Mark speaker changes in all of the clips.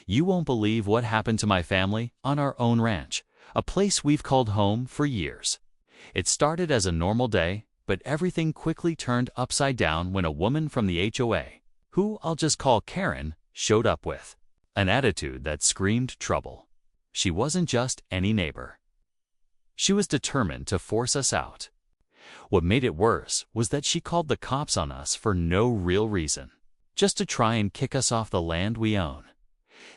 Speaker 1: You won't believe what happened to my family on our own ranch, a place we've called home for years. It started as a normal day, but everything quickly turned upside down when a woman from the HOA, who I'll just call Karen, showed up with an attitude that screamed trouble. She wasn't just any neighbor. She was determined to force us out. What made it worse was that she called the cops on us for no real reason, just to try and kick us off the land we own.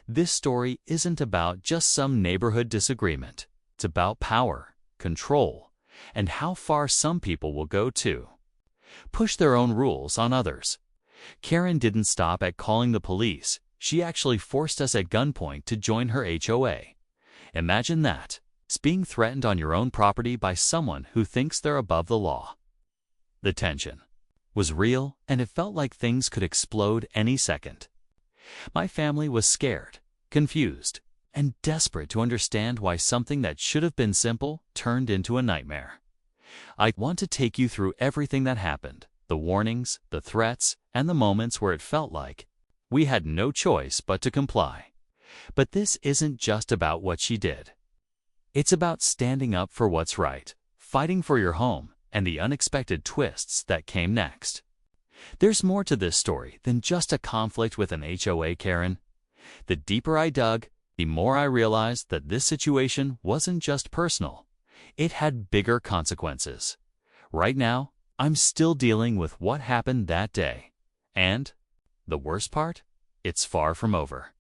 Speaker 1: This story isn't about just some neighborhood disagreement. It's about power, control, and how far some people will go to push their own rules on others. Karen didn't stop at calling the police. She actually forced us at gunpoint to join her HOA. Imagine that. It's being threatened on your own property by someone who thinks they're above the law. The tension was real, and it felt like things could explode any second. My family was scared, confused, and desperate to understand why something that should have been simple turned into a nightmare. I want to take you through everything that happened, the warnings, the threats, and the moments where it felt like we had no choice but to comply. But this isn't just about what she did. It's about standing up for what's right, fighting for your home, and the unexpected twists that came next. There's more to this story than just a conflict with an HOA, Karen. The deeper I dug, the more I realized that this situation wasn't just personal. It had bigger consequences. Right now, I'm still dealing with what happened that day. And the worst part? It's far from over.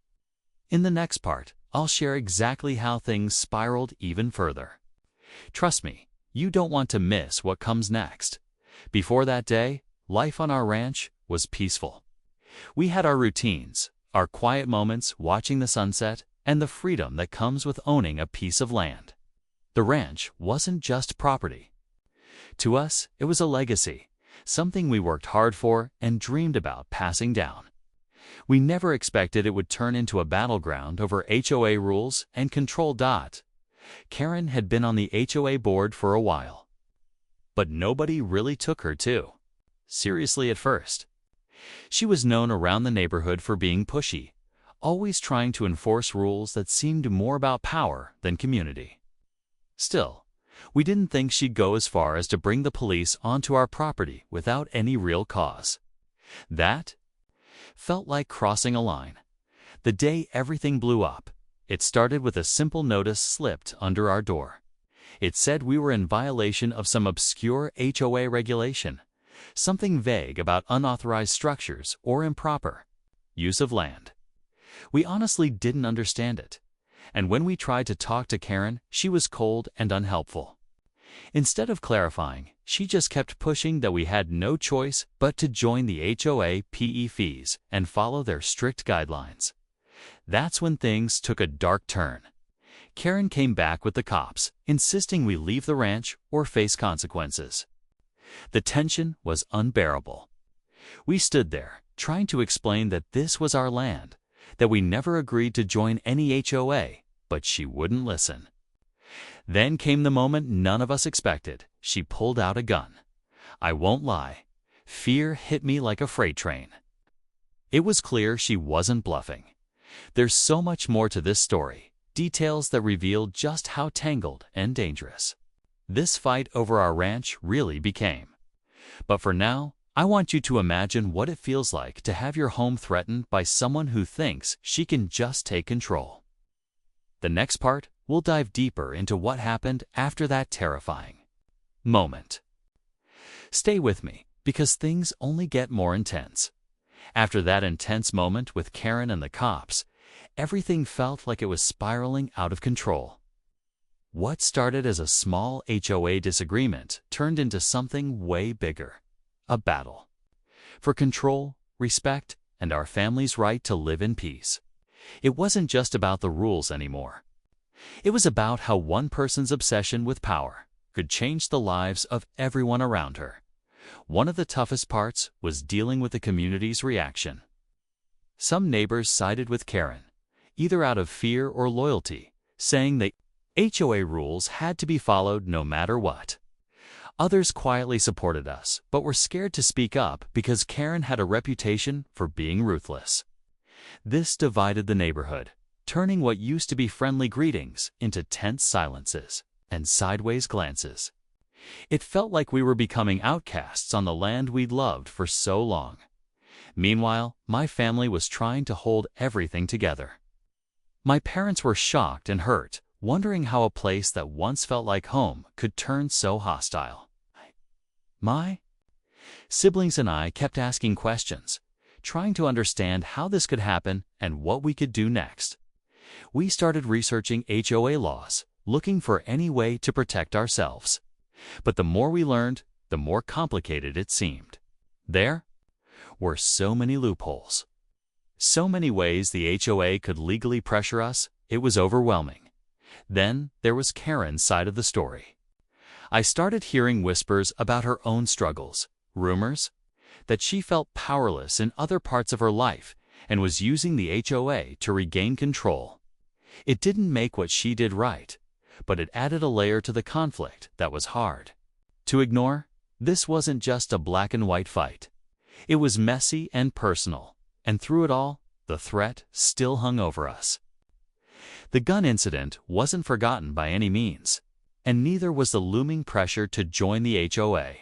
Speaker 1: In the next part, I'll share exactly how things spiraled even further. Trust me, you don't want to miss what comes next. Before that day, life on our ranch was peaceful. We had our routines, our quiet moments watching the sunset, and the freedom that comes with owning a piece of land. The ranch wasn't just property. To us, it was a legacy, something we worked hard for and dreamed about passing down. We never expected it would turn into a battleground over HOA rules and control. Karen had been on the HOA board for a while, but nobody really took her seriously at first. She was known around the neighborhood for being pushy, always trying to enforce rules that seemed more about power than community. Still, we didn't think she'd go as far as to bring the police onto our property without any real cause. That felt like crossing a line. The day everything blew up, it started with a simple notice slipped under our door. It said we were in violation of some obscure HOA regulation, something vague about unauthorized structures or improper use of land. We honestly didn't understand it, and when we tried to talk to Karen, she was cold and unhelpful. Instead of clarifying, she just kept pushing that we had no choice but to join the HOA PE fees and follow their strict guidelines. That's when things took a dark turn. Karen came back with the cops, insisting we leave the ranch or face consequences. The tension was unbearable. We stood there, trying to explain that this was our land, that we never agreed to join any HOA, but she wouldn't listen. Then came the moment none of us expected. She pulled out a gun. I won't lie, fear hit me like a freight train. It was clear she wasn't bluffing. There's so much more to this story, details that reveal just how tangled and dangerous this fight over our ranch really became. But for now, I want you to imagine what it feels like to have your home threatened by someone who thinks she can just take control. The next part, we'll dive deeper into what happened after that terrifying moment. Stay with me, because things only get more intense. After that intense moment with Karen and the cops, everything felt like it was spiraling out of control. What started as a small HOA disagreement turned into something way bigger, a battle for control, respect, and our family's right to live in peace. It wasn't just about the rules anymore. It was about how one person's obsession with power could change the lives of everyone around her. One of the toughest parts was dealing with the community's reaction. Some neighbors sided with Karen, either out of fear or loyalty, saying the HOA rules had to be followed no matter what. Others quietly supported us, but were scared to speak up because Karen had a reputation for being ruthless. This divided the neighborhood, turning what used to be friendly greetings into tense silences and sideways glances. It felt like we were becoming outcasts on the land we'd loved for so long. Meanwhile, my family was trying to hold everything together. My parents were shocked and hurt, wondering how a place that once felt like home could turn so hostile. My siblings and I kept asking questions, trying to understand how this could happen and what we could do next. We started researching HOA laws, looking for any way to protect ourselves. But the more we learned, the more complicated it seemed. There were so many loopholes. So many ways the HOA could legally pressure us, it was overwhelming. Then there was Karen's side of the story. I started hearing whispers about her own struggles, rumors that she felt powerless in other parts of her life and was using the HOA to regain control. It didn't make what she did right, but it added a layer to the conflict that was hard to ignore. This wasn't just a black and white fight. It was messy and personal, and through it all, the threat still hung over us. The gun incident wasn't forgotten by any means, and neither was the looming pressure to join the HOA.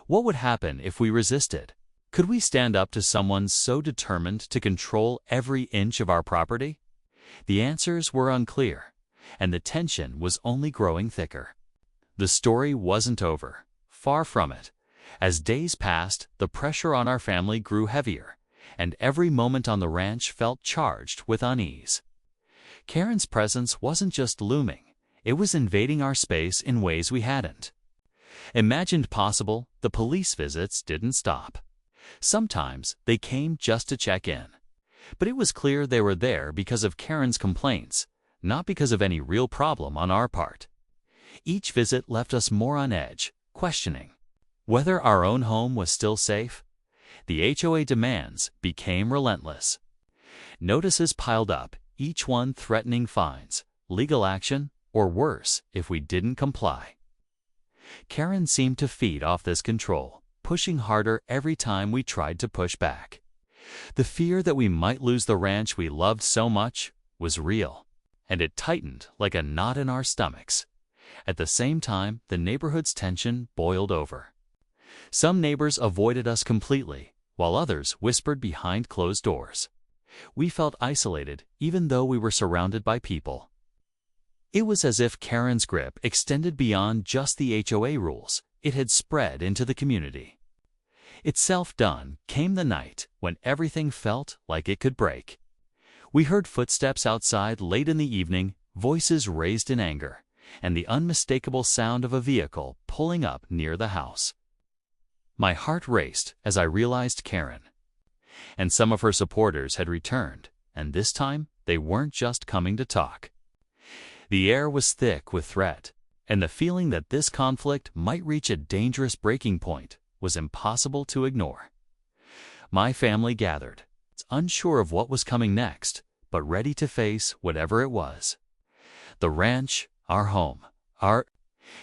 Speaker 1: What would happen if we resisted? Could we stand up to someone so determined to control every inch of our property? The answers were unclear, and the tension was only growing thicker. The story wasn't over. Far from it. As days passed, the pressure on our family grew heavier, and every moment on the ranch felt charged with unease. Karen's presence wasn't just looming, it was invading our space in ways we hadn't imagined possible. The police visits didn't stop. Sometimes they came just to check in, but it was clear they were there because of Karen's complaints, not because of any real problem on our part. Each visit left us more on edge, questioning whether our own home was still safe. The HOA demands became relentless. Notices piled up, each one threatening fines, legal action, or worse if we didn't comply. Karen seemed to feed off this control, pushing harder every time we tried to push back. The fear that we might lose the ranch we loved so much was real, and it tightened like a knot in our stomachs. At the same time, the neighborhood's tension boiled over. Some neighbors avoided us completely, while others whispered behind closed doors. We felt isolated, even though we were surrounded by people. It was as if Karen's grip extended beyond just the HOA rules. It had spread into the community. Itself done came the night when everything felt like it could break. We heard footsteps outside late in the evening, voices raised in anger, and the unmistakable sound of a vehicle pulling up near the house. My heart raced as I realized Karen and some of her supporters had returned, and this time they weren't just coming to talk. The air was thick with threat, and the feeling that this conflict might reach a dangerous breaking point was impossible to ignore. My family gathered, unsure of what was coming next, but ready to face whatever it was. The ranch, our home, our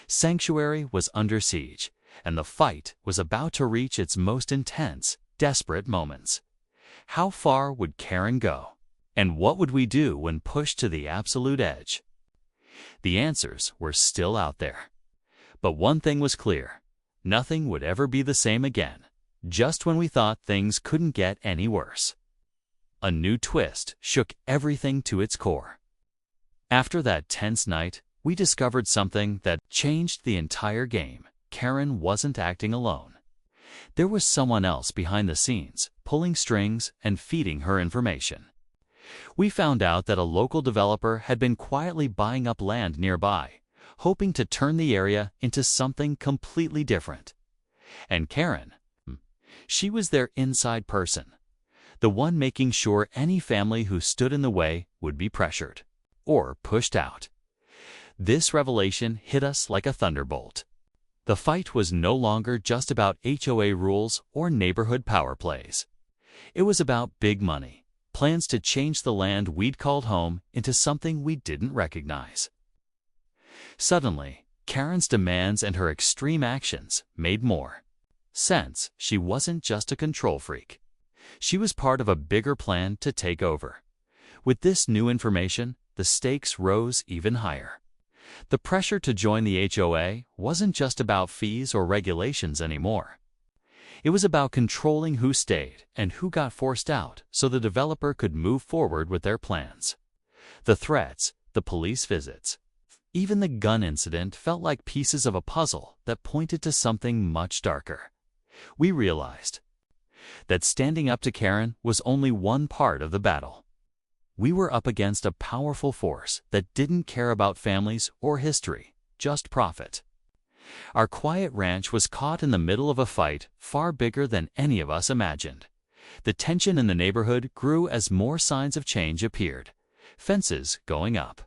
Speaker 1: sanctuary was under siege, and the fight was about to reach its most intense, desperate moments. How far would Karen go? And what would we do when pushed to the absolute edge? The answers were still out there. But one thing was clear. Nothing would ever be the same again, just when we thought things couldn't get any worse. A new twist shook everything to its core. After that tense night, we discovered something that changed the entire game. Karen wasn't acting alone. There was someone else behind the scenes, pulling strings and feeding her information. We found out that a local developer had been quietly buying up land nearby, hoping to turn the area into something completely different. And Karen, she was their inside person, the one making sure any family who stood in the way would be pressured or pushed out. This revelation hit us like a thunderbolt. The fight was no longer just about HOA rules or neighborhood power plays. It was about big money, plans to change the land we'd called home into something we didn't recognize. Suddenly, Karen's demands and her extreme actions made more sense. She wasn't just a control freak. She was part of a bigger plan to take over. With this new information, the stakes rose even higher. The pressure to join the HOA wasn't just about fees or regulations anymore. It was about controlling who stayed and who got forced out so the developer could move forward with their plans. The threats, the police visits, even the gun incident felt like pieces of a puzzle that pointed to something much darker. We realized that standing up to Karen was only one part of the battle. We were up against a powerful force that didn't care about families or history, just profit. Our quiet ranch was caught in the middle of a fight far bigger than any of us imagined. The tension in the neighborhood grew as more signs of change appeared. Fences going up,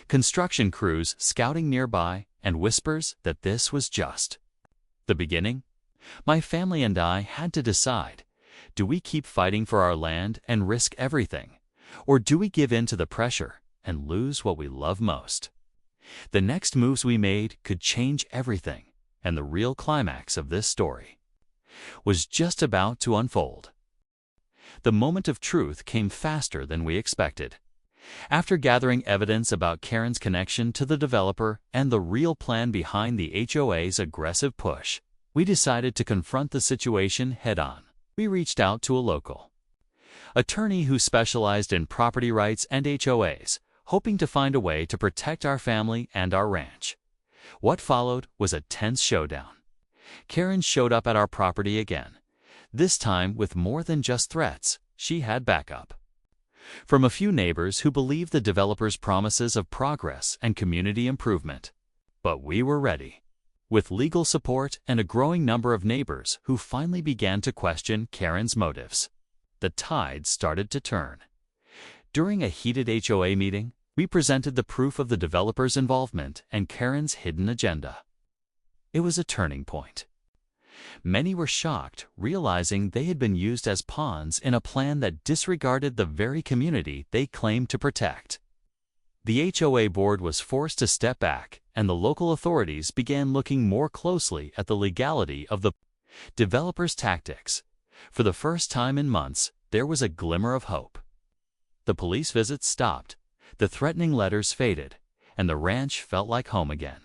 Speaker 1: construction crews scouting nearby, and whispers that this was just the beginning. My family and I had to decide, do we keep fighting for our land and risk everything? Or do we give in to the pressure and lose what we love most? The next moves we made could change everything, and the real climax of this story was just about to unfold. The moment of truth came faster than we expected. After gathering evidence about Karen's connection to the developer and the real plan behind the HOA's aggressive push, we decided to confront the situation head-on. We reached out to a local attorney who specialized in property rights and HOAs, hoping to find a way to protect our family and our ranch. What followed was a tense showdown. Karen showed up at our property again. This time with more than just threats, she had backup from a few neighbors who believed the developer's promises of progress and community improvement. But we were ready, with legal support and a growing number of neighbors who finally began to question Karen's motives. The tide started to turn. During a heated HOA meeting, we presented the proof of the developer's involvement and Karen's hidden agenda. It was a turning point. Many were shocked, realizing they had been used as pawns in a plan that disregarded the very community they claimed to protect. The HOA board was forced to step back, and the local authorities began looking more closely at the legality of the developer's tactics. For the first time in months, there was a glimmer of hope. The police visits stopped, the threatening letters faded, and the ranch felt like home again.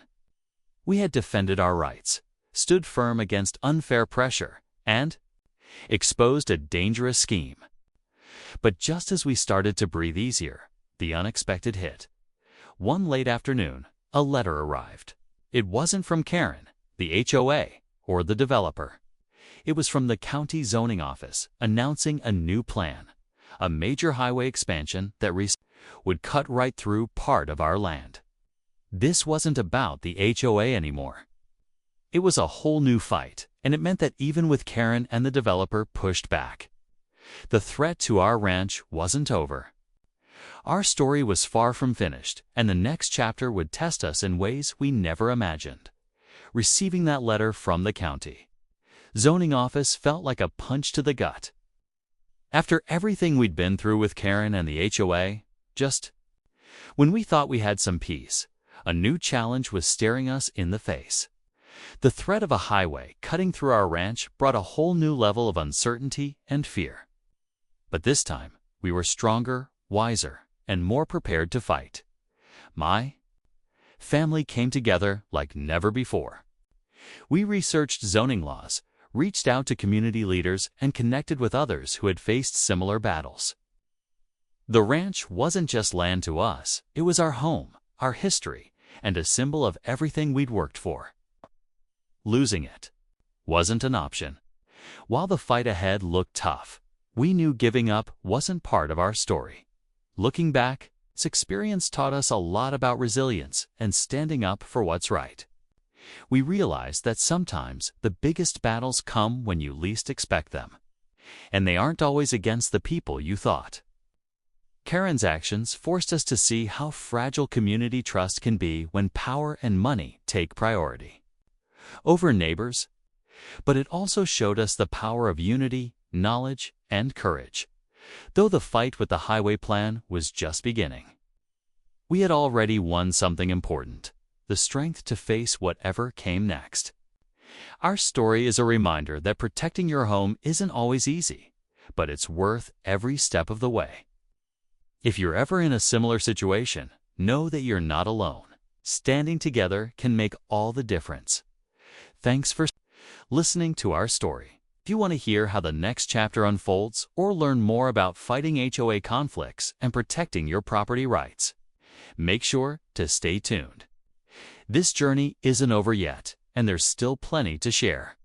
Speaker 1: We had defended our rights, stood firm against unfair pressure, and exposed a dangerous scheme. But just as we started to breathe easier, the unexpected hit. One late afternoon, a letter arrived. It wasn't from Karen, the HOA, or the developer. It was from the county zoning office announcing a new plan, a major highway expansion that would cut right through part of our land. This wasn't about the HOA anymore. It was a whole new fight, and it meant that even with Karen and the developer pushed back, the threat to our ranch wasn't over. Our story was far from finished, and the next chapter would test us in ways we never imagined. Receiving that letter from the county zoning office felt like a punch to the gut. After everything we'd been through with Karen and the HOA, just when we thought we had some peace, a new challenge was staring us in the face. The threat of a highway cutting through our ranch brought a whole new level of uncertainty and fear. But this time, we were stronger, wiser, and more prepared to fight. My family came together like never before. We researched zoning laws, reached out to community leaders, and connected with others who had faced similar battles. The ranch wasn't just land to us, it was our home, our history, and a symbol of everything we'd worked for. Losing it wasn't an option. While the fight ahead looked tough, we knew giving up wasn't part of our story. Looking back, this experience taught us a lot about resilience and standing up for what's right. We realized that sometimes the biggest battles come when you least expect them, and they aren't always against the people you thought. Karen's actions forced us to see how fragile community trust can be when power and money take priority over neighbors, but it also showed us the power of unity, knowledge, and courage, though the fight with the highway plan was just beginning. We had already won something important: the strength to face whatever came next. Our story is a reminder that protecting your home isn't always easy, but it's worth every step of the way. If you're ever in a similar situation, know that you're not alone. Standing together can make all the difference. Thanks for listening to our story. If you want to hear how the next chapter unfolds or learn more about fighting HOA conflicts and protecting your property rights, make sure to stay tuned. This journey isn't over yet, and there's still plenty to share.